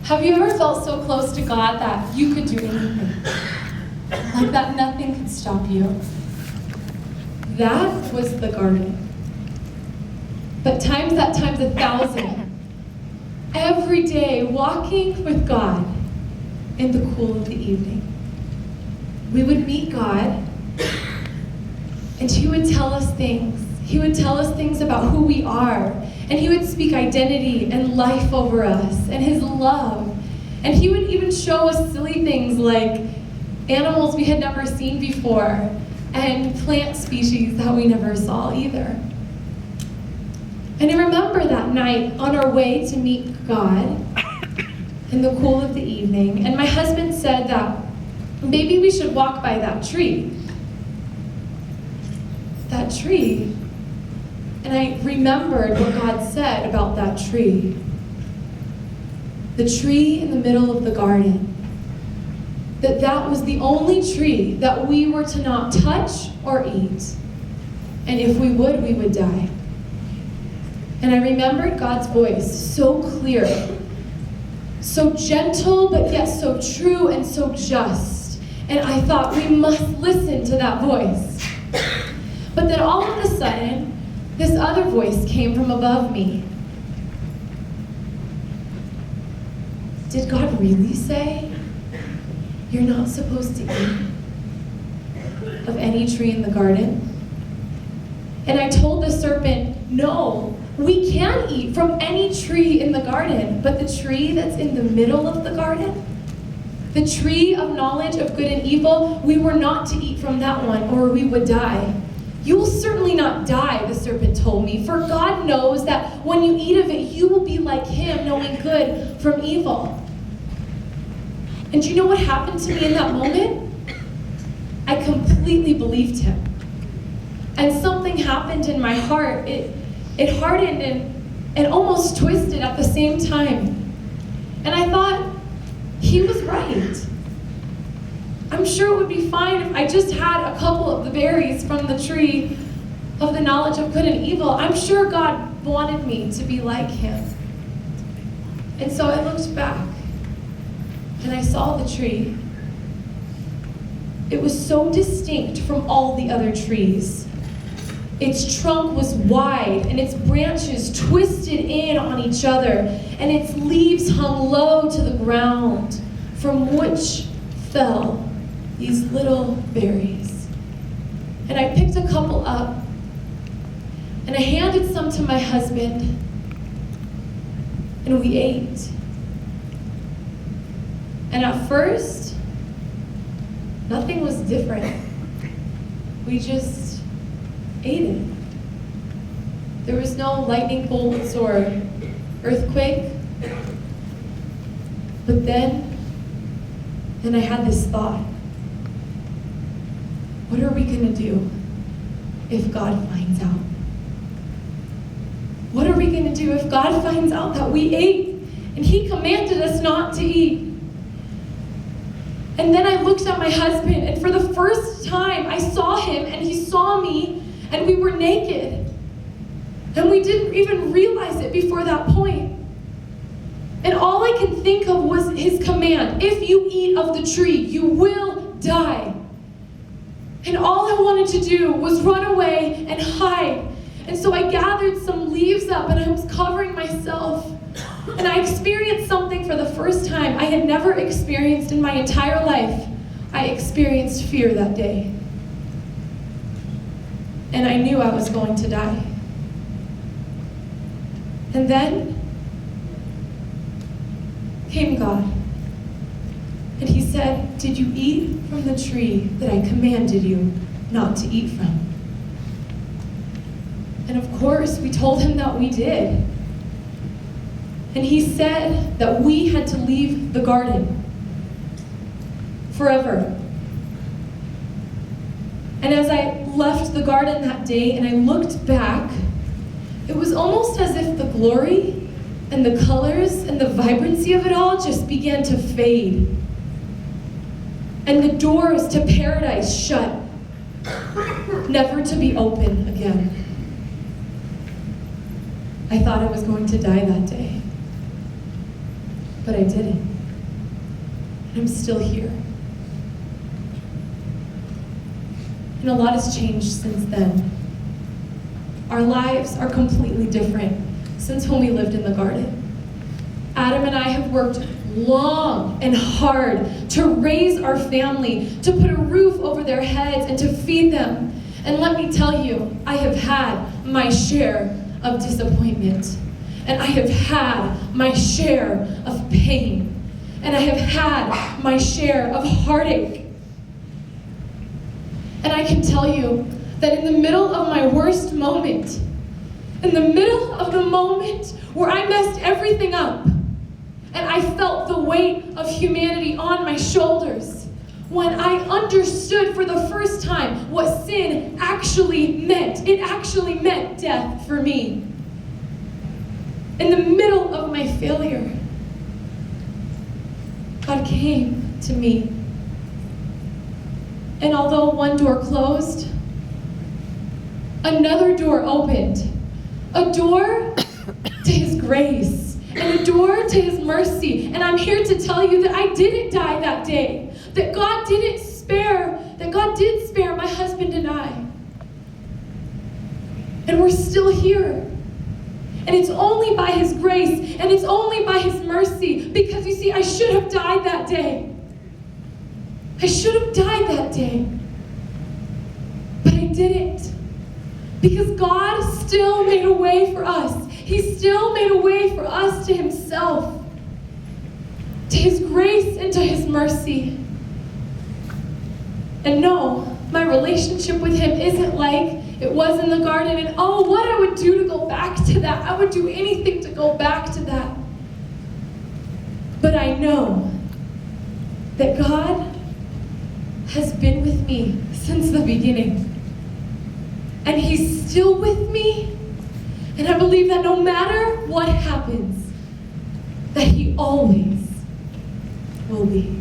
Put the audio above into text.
Have you ever felt so close to God that you could do anything? Like that nothing could stop you? That was the garden. But times 1,000. Every day, walking with God in the cool of the evening. We would meet God, and He would tell us things. He would tell us things about who we are, and He would speak identity and life over us, and His love. And He would even show us silly things like animals we had never seen before, and plant species that we never saw either. And I remember that night on our way to meet God in the cool of the evening, and my husband said that maybe we should walk by that tree. That tree. And I remembered what God said about that tree. The tree in the middle of the garden. That was the only tree that we were to not touch or eat. And if we would die. And I remembered God's voice so clear, so gentle, but yet so true and so just. And I thought, we must listen to that voice. But then all of a sudden, this other voice came from above me. Did God really say, you're not supposed to eat of any tree in the garden? And I told the serpent, no, we can eat from any tree in the garden, but the tree that's in the middle of the garden, the tree of knowledge of good and evil, we were not to eat from that one, or we would die. You will certainly not die, the serpent told me, for God knows that when you eat of it, you will be like Him, knowing good from evil. And do you know what happened to me in that moment? I completely believed Him. And something happened in my heart. It hardened and almost twisted at the same time. And I thought, He was right. I'm sure it would be fine if I just had a couple of the berries from the tree of the knowledge of good and evil. I'm sure God wanted me to be like Him. And so I looked back and I saw the tree. It was so distinct from all the other trees. Its trunk was wide and its branches twisted in on each other, and its leaves hung low to the ground, from which fell these little berries. And I picked a couple up, and I handed some to my husband, and we ate. And at first, nothing was different. We just ate it. There was no lightning bolts or earthquake. But then I had this thought. What are we going to do if God finds out? What are we going to do if God finds out that we ate and He commanded us not to eat? And then I looked at my husband, and for the first time I saw him and he saw me, and we were naked. And we didn't even realize it before that point. And all I could think of was His command, if you eat of the tree, you will die. And all I wanted to do was run away and hide. And so I gathered some leaves up and I was covering myself. And I experienced something for the first time I had never experienced in my entire life. I experienced fear that day. And I knew I was going to die. And then came God. And He said, did you eat from the tree that I commanded you not to eat from? And of course, we told Him that we did. And He said that we had to leave the garden forever. And as I left the garden that day and I looked back, it was almost as if the glory and the colors and the vibrancy of it all just began to fade. And the doors to paradise shut, never to be open again. I thought I was going to die that day. But I didn't. And I'm still here. And a lot has changed since then. Our lives are completely different since when we lived in the garden. Adam and I have worked long and hard to raise our family, to put a roof over their heads and to feed them. And let me tell you, I have had my share of disappointment. And I have had my share of pain. And I have had my share of heartache. And I can tell you that in the middle of my worst moment, in the middle of the moment where I messed everything up, and I felt the weight of humanity on my shoulders, when I understood for the first time what sin actually meant. It actually meant death for me. In the middle of my failure, God came to me. And although one door closed, another door opened. A door to His grace. And a door to His mercy. And I'm here to tell you that I didn't die that day. That God did spare my husband and I. And we're still here. And it's only by His grace, and it's only by His mercy. Because you see, I should have died that day. I should have died that day. But I didn't. Because God still made a way for us. He still made a way for us to Himself, to His grace and to His mercy. And no, my relationship with Him isn't like it was in the garden, and oh, what I would do to go back to that. I would do anything to go back to that. But I know that God has been with me since the beginning. And He's still with me. And I believe that no matter what happens, that He always will be.